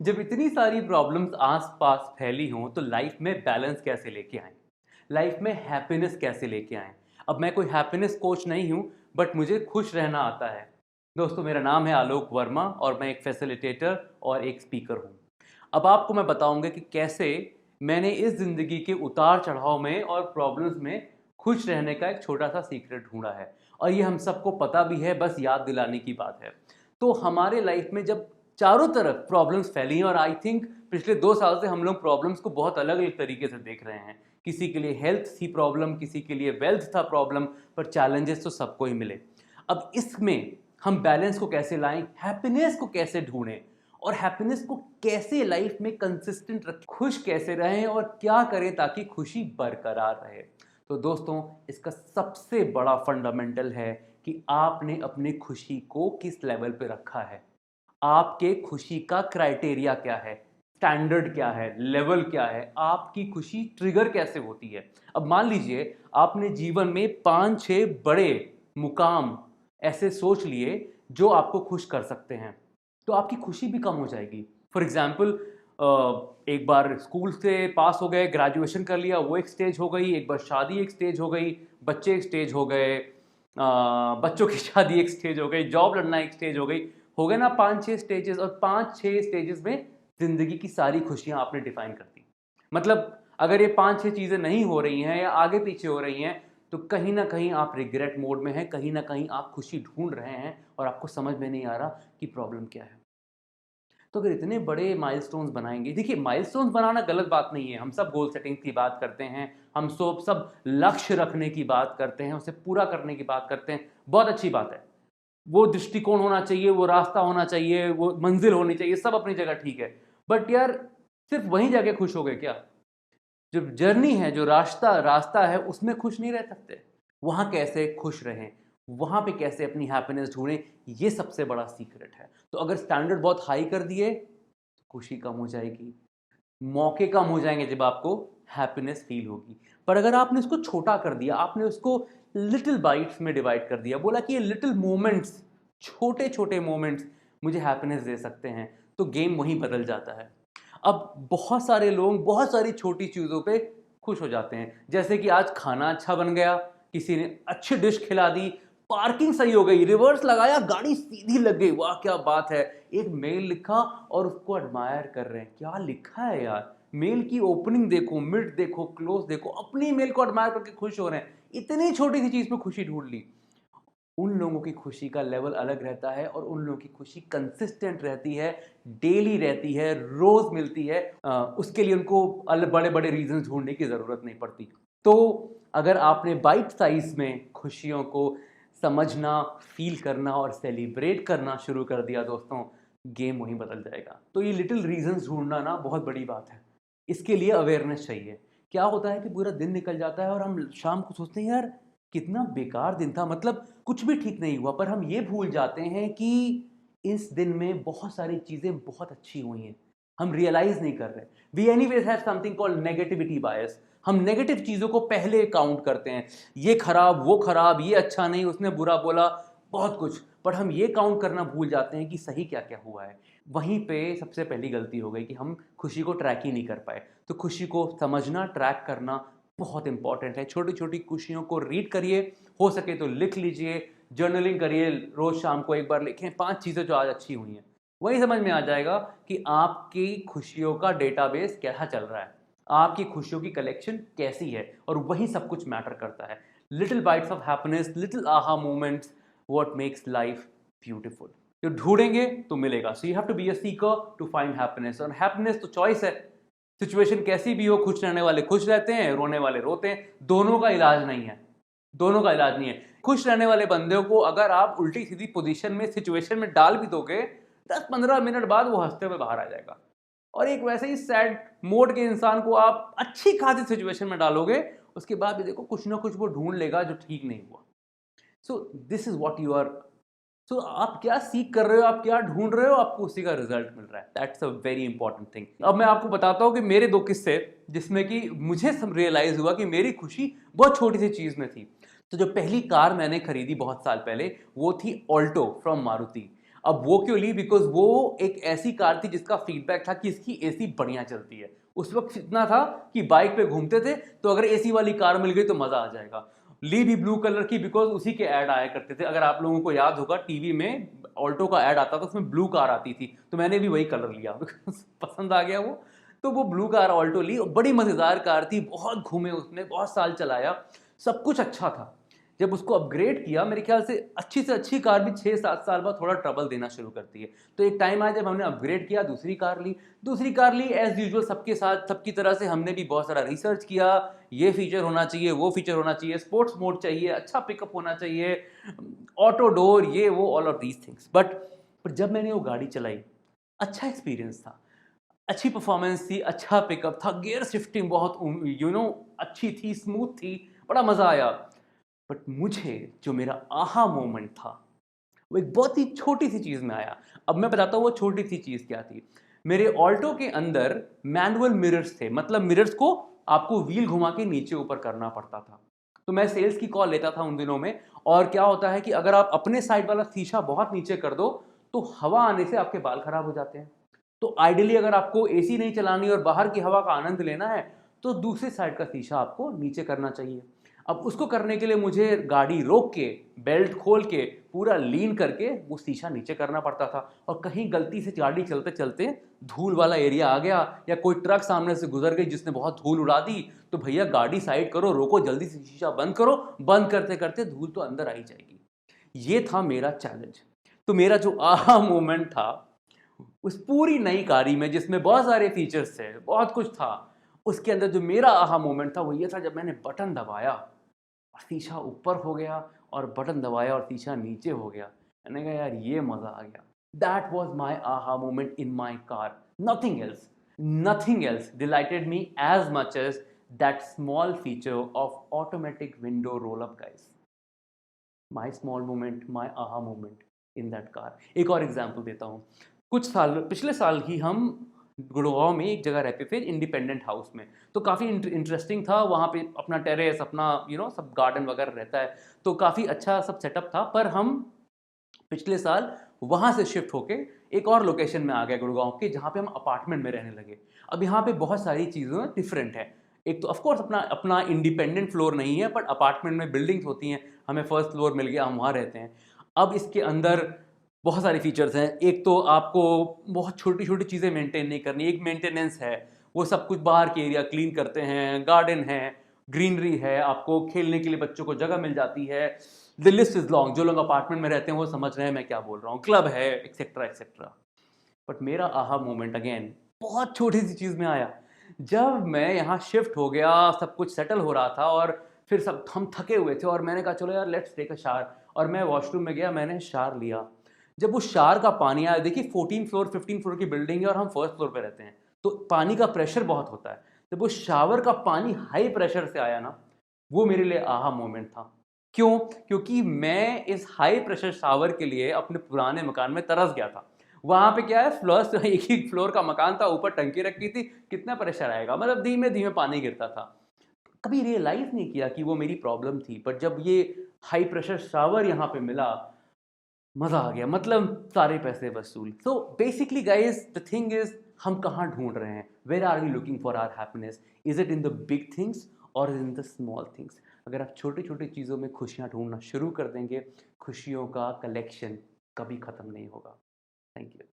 जब इतनी सारी प्रॉब्लम्स आस-पास फैली हों तो लाइफ में बैलेंस कैसे लेके आएँ? लाइफ में हैप्पीनेस कैसे लेके आएँ? अब मैं कोई हैप्पीनेस कोच नहीं हूँ, बट मुझे खुश रहना आता है। दोस्तों, मेरा नाम है आलोक वर्मा और मैं एक फैसिलिटेटर और एक स्पीकर हूँ। अब आपको मैं बताऊँगा कि कैसे मैंने इस ज़िंदगी के उतार-चढ़ाव में और प्रॉब्लम्स में खुश रहने का एक छोटा-सा सीक्रेट ढूँढा है और ये हम सबको पता भी है, बस याद दिलाने की बात है। तो हमारे लाइफ में जब चारों तरफ प्रॉब्लम्स फैली हैं और आई थिंक पिछले 2 साल से हम लोग प्रॉब्लम्स को बहुत अलग-अलग तरीके से देख रहे हैं। किसी के लिए हेल्थ थी प्रॉब्लम, किसी के लिए वेल्थ था प्रॉब्लम, पर चैलेंजेस तो सबको ही मिले। अब इसमें हम बैलेंस को कैसे लाएँ, हैप्पीनेस को कैसे ढूँढें और हैप्पीनेस को कैसे लाइफ में कंसिस्टेंट रखें, खुश कैसे रहें और क्या करें ताकि खुशी बरकरार रहे। तो दोस्तों, इसका सबसे बड़ा फंडामेंटल है कि आपने अपनी खुशी को किस लेवल पे रखा है। आपके खुशी का क्राइटेरिया क्या है, स्टैंडर्ड क्या है, लेवल क्या है, आपकी खुशी ट्रिगर कैसे होती है। अब मान लीजिए आपने जीवन में 5-6 बड़े मुकाम ऐसे सोच लिए जो आपको खुश कर सकते हैं, तो आपकी खुशी भी कम हो जाएगी। फॉर एग्जाम्पल, एक बार स्कूल से पास हो गए, ग्रेजुएशन कर लिया, वो एक स्टेज हो गई। एक बार शादी एक स्टेज हो गई, बच्चे एक स्टेज हो गए, बच्चों की शादी एक स्टेज हो गई, जॉब लगना एक स्टेज हो गए ना 5-6 स्टेजेस। और 5-6 स्टेजेस में ज़िंदगी की सारी खुशियाँ आपने डिफाइन कर दी। मतलब अगर ये 5-6 चीज़ें नहीं हो रही हैं या आगे पीछे हो रही हैं, तो कहीं न कहीं आप रिग्रेट मोड में हैं, कहीं न कहीं आप खुशी ढूँढ रहे हैं और आपको समझ में नहीं आ रहा कि प्रॉब्लम क्या है। तो अगर इतने बड़े माइलस्टोन्स बनाएँगे, देखिए माइलस्टोन्स बनाना गलत बात नहीं है, हम सब गोल सेटिंग की बात करते हैं, हम सब लक्ष्य रखने की बात करते हैं, उसे पूरा करने की बात करते हैं, बहुत अच्छी बात है। वो दृष्टिकोण होना चाहिए, वो रास्ता होना चाहिए, वो मंज़िल होनी चाहिए, सब अपनी जगह ठीक है। बट यार, सिर्फ़ वहीं जाके खुश हो गए क्या? जो जर्नी है, जो रास्ता रास्ता है, उसमें खुश नहीं रह सकते। वहाँ कैसे खुश रहें, वहाँ पे कैसे अपनी हैप्पीनेस ढूँढें, ये सबसे बड़ा सीक्रेट है। तो अगर स्टैंडर्ड बहुत हाई कर दिए, तो खुशी कम हो जाएगी, मौके कम हो जाएँगे जब आपको हैप्पीनेस फ़ील होगी। पर अगर आपने उसको छोटा कर दिया, आपने उसको लिटिल बाइट्स में डिवाइड कर दिया, बोला कि ये लिटिल मोमेंट्स, छोटे-छोटे मोमेंट्स मुझे हैप्पीनेस दे सकते हैं, तो गेम वहीं बदल जाता है। अब बहुत सारे लोग बहुत सारी छोटी चीज़ों पे खुश हो जाते हैं। जैसे कि आज खाना अच्छा बन गया, किसी ने अच्छी डिश खिला दी, पार्किंग सही हो गई, रिवर्स लगाया, गाड़ी सीधी लग गई, वाह क्या बात है! एक मेल लिखा और उसको एडमायर कर रहे हैं। क्या लिखा है यार? मेल की ओपनिंग देखो, मिड देखो, क्लोज़ देखो, अपनी मेल को एडमायर करके खुश हो रहे हैं। इतनी छोटी-सी चीज़ पे खुशी ढूँढ ली। उन लोगों की खुशी का लेवल अलग रहता है और उन लोगों की खुशी कंसिस्टेंट रहती है, डेली रहती है, रोज़ मिलती है। उसके लिए उनको बड़े-बड़े रीज़न्स ढूँढने की ज़रूरत नहीं पड़ती। तो अगर आपने बाइट साइज़ में खुशियों को समझना, फ़ील करना और सेलिब्रेट करना शुरू कर दिया दोस्तों, गेम वहीं बदल जाएगा। तो ये लिटिल रीज़न्स ढूँढना ना बहुत बड़ी बात है। इसके लिए अवेयरनेस चाहिए। क्या होता है कि पूरा दिन निकल जाता है और हम शाम को सोचते हैं, यार कितना बेकार दिन था, मतलब कुछ भी ठीक नहीं हुआ। पर हम ये भूल जाते हैं कि इस दिन में बहुत सारी चीज़ें बहुत अच्छी हुई हैं। हम रियलाइज़ नहीं कर रहे। We anyways have something called negativity bias. हम नेगेटिव चीज़ों को पहले काउंट करते हैं। ये खराब, वो खराब, ये अच्छा नहीं, उसने बुरा बोला, बहुत कुछ। पर हम ये काउंट करना भूल जाते हैं कि सही क्या-क्या हुआ है। वहीं पे सबसे पहली गलती हो गई कि हम खुशी को ट्रैक ही नहीं कर पाए। तो खुशी को समझना, ट्रैक करना बहुत इंपॉर्टेंट है। छोटी-छोटी खुशियों को रीड करिए, हो सके तो लिख लीजिए, जर्नलिंग करिए, रोज़ शाम को एक बार लिखें 5 चीज़ें जो आज अच्छी हुई हैं। वहीं समझ में आ जाएगा कि आपकी खुशियों का डेटाबेस कैसा चल रहा है, आपकी खुशियों की कलेक्शन कैसी है, और वही सब कुछ मैटर करता है। Little bites of happiness, little aha moments, what makes life beautiful. जो ढूँढेंगे तो मिलेगा। So you have to be a seeker to find happiness, और हैप्पीनेस तो चॉइस है। सिचुएशन कैसी भी हो, खुश रहने वाले खुश रहते हैं, रोने वाले रोते हैं। दोनों का इलाज नहीं है, दोनों का इलाज नहीं है। खुश रहने वाले बंदे को अगर आप उल्टी सीधी पोजीशन में, सिचुएशन में डाल भी दोगे, 10-15 मिनट बाद वो हंसते हुए बाहर आ जाएगा। और एक वैसे ही सैड मोड के इंसान को आप अच्छी खासी सिचुएशन में डालोगे, उसके बाद भी देखो कुछ ना कुछ वो ढूंढ लेगा जो ठीक नहीं हुआ। So this is what you are. So आप क्या सीख कर रहे हो, आप क्या ढूंढ रहे हो, आपको उसी का रिजल्ट मिल रहा है। That's a very important thing. अब मैं आपको बताता हूँ कि मेरे 2 किस्से, जिसमें कि मुझे रियलाइज हुआ कि मेरी खुशी बहुत छोटी सी चीज में थी। तो जो पहली कार मैंने खरीदी बहुत साल पहले, वो थी ऑल्टो फ्रॉम मारुति। अब वो क्यों ली? बिकॉज वो एक ऐसी कार थी जिसका फीडबैक था कि इसकी एसी बढ़िया चलती है। उस वक्त इतना था कि बाइक पे घूमते थे तो अगर एसी वाली कार मिल गई तो मजा आ जाएगा। ली भी ब्लू कलर की बिकॉज उसी के ऐड आया करते थे। अगर आप लोगों को याद होगा टीवी में ऑल्टो का ऐड आता था, उसमें ब्लू कार आती थी, तो मैंने भी वही कलर लिया पसंद आ गया वो। तो वो ब्लू कार ऑल्टो ली, बड़ी मजेदार कार थी, बहुत घूमे उसमें, बहुत साल चलाया, सब कुछ अच्छा था। जब उसको अपग्रेड किया, मेरे ख्याल से अच्छी कार भी 6-7 साल बाद थोड़ा ट्रबल देना शुरू करती है। तो एक टाइम आया जब हमने अपग्रेड किया, दूसरी कार ली एज यूजुअल सबके साथ, सबकी तरह से हमने भी बहुत सारा रिसर्च किया, ये फीचर होना चाहिए, वो फीचर होना चाहिए, स्पोर्ट्स मोड चाहिए, अच्छा पिकअप होना चाहिए, ऑटो डोर, ये वो, ऑल ऑफ दीज थिंग्स। पर जब मैंने वो गाड़ी चलाई, अच्छा एक्सपीरियंस था, अच्छी परफॉर्मेंस थी, अच्छा पिकअप था, गियर शिफ्टिंग बहुत अच्छी थी, स्मूथ थी, बड़ा मजा आया। बट मुझे जो मेरा आहा मोमेंट था वो एक बहुत ही छोटी सी चीज में आया। अब मैं बताता हूँ वो छोटी सी चीज क्या थी। मेरे ऑल्टो के अंदर मैनुअल मिरर्स थे, मतलब मिरर्स को आपको व्हील घुमा के नीचे ऊपर करना पड़ता था। तो मैं सेल्स की कॉल लेता था उन दिनों में, और क्या होता है कि अगर आप अपने साइड वाला शीशा बहुत नीचे कर दो तो हवा आने से आपके बाल खराब हो जाते हैं। तो आइडियली अगर आपको एसी नहीं चलानी और बाहर की हवा का आनंद लेना है तो दूसरे साइड का शीशा आपको नीचे करना चाहिए। अब उसको करने के लिए मुझे गाड़ी रोक के, बेल्ट खोल के, पूरा लीन करके वो शीशा नीचे करना पड़ता था। और कहीं गलती से गाड़ी चलते चलते धूल वाला एरिया आ गया या कोई ट्रक सामने से गुजर गई जिसने बहुत धूल उड़ा दी, तो भैया गाड़ी साइड करो, रोको, जल्दी से शीशा बंद करो। बंद करते करते धूल तो अंदर आ ही जाएगी। ये था मेरा चैलेंज। तो मेरा जो आहा मोमेंट था उस पूरी नई गाड़ी में, जिसमें बहुत सारे फीचर्स थे, बहुत कुछ था, उसके अंदर जो मेरा आहा मोमेंट था वो ये था जब मैंने बटन दबाया और शीशा ऊपर हो गया, और बटन दबाया और शीशा नीचे हो गया। मैंने कहा यार ये मजा आ गया। That was my aha moment in my car. Nothing else delighted me as much as that small feature of automatic window roll up guys. My small moment, my aha moment in that car. एक और example देता हूँ। कुछ साल, पिछले साल ही हम गुड़गांव में एक जगह रहते थे, इंडिपेंडेंट हाउस में। तो काफ़ी इंटरेस्टिंग था वहाँ पे, अपना टेरेस, अपना सब गार्डन वगैरह रहता है, तो काफ़ी अच्छा सब सेटअप था। पर हम पिछले साल वहाँ से शिफ्ट होके एक और लोकेशन में आ गए गुड़गांव के, जहाँ पे हम अपार्टमेंट में रहने लगे। अब यहाँ पे बहुत सारी चीज़ें डिफरेंट है। एक तो ऑफकोर्स अपना अपना इंडिपेंडेंट फ्लोर नहीं है, बट अपार्टमेंट में बिल्डिंग्स होती हैं, हमें फर्स्ट फ्लोर मिल गया, हम वहाँ रहते हैं। अब इसके अंदर बहुत सारे फीचर्स हैं। एक तो आपको बहुत छोटी छोटी चीज़ें मेंटेन नहीं करनी, एक मेंटेनेंस है, वो सब कुछ बाहर के एरिया क्लीन करते हैं, गार्डन है, ग्रीनरी है, आपको खेलने के लिए बच्चों को जगह मिल जाती है। द लिस्ट इज लॉन्ग, जो लोग अपार्टमेंट में रहते हैं वो समझ रहे हैं मैं क्या बोल रहा हूँ, क्लब है, एक्सेट्रा एक्सेट्रा। बट मेरा आहा मोमेंट अगेन बहुत छोटी सी चीज़ में आया। जब मैं यहाँ शिफ्ट हो गया, सब कुछ सेटल हो रहा था, और फिर सब हम थके हुए थे, और मैंने कहा चलो यार लेट्स टेक अ शावर, और मैं वॉशरूम में गया, मैंने शावर लिया। जब वो शावर का पानी आया, देखिए 14 फ्लोर 15 फ्लोर की बिल्डिंग है और हम फर्स्ट फ्लोर पे रहते हैं, तो पानी का प्रेशर बहुत होता है। जब वो शावर का पानी हाई प्रेशर से आया ना, वो मेरे लिए आहा मोमेंट था। क्यों? क्योंकि मैं इस हाई प्रेशर शावर के लिए अपने पुराने मकान में तरस गया था। वहां पे क्या है, फ्लोर एक ही फ्लोर का मकान था, ऊपर टंकी रखी थी, कितना प्रेशर आएगा, मतलब धीमे धीमे पानी गिरता था। कभी रियलाइज नहीं किया कि वो मेरी प्रॉब्लम थी, पर जब ये हाई प्रेशर शावर यहाँ पे मिला, मजा आ गया, मतलब सारे पैसे वसूल। So basically guys the thing is, हम कहाँ ढूंढ रहे हैं, where are we looking for our happiness? Is it in the big things और इन द स्मॉल थिंग्स? अगर आप छोटी छोटी चीज़ों में खुशियाँ ढूंढना शुरू कर देंगे, खुशियों का कलेक्शन कभी ख़त्म नहीं होगा। Thank you.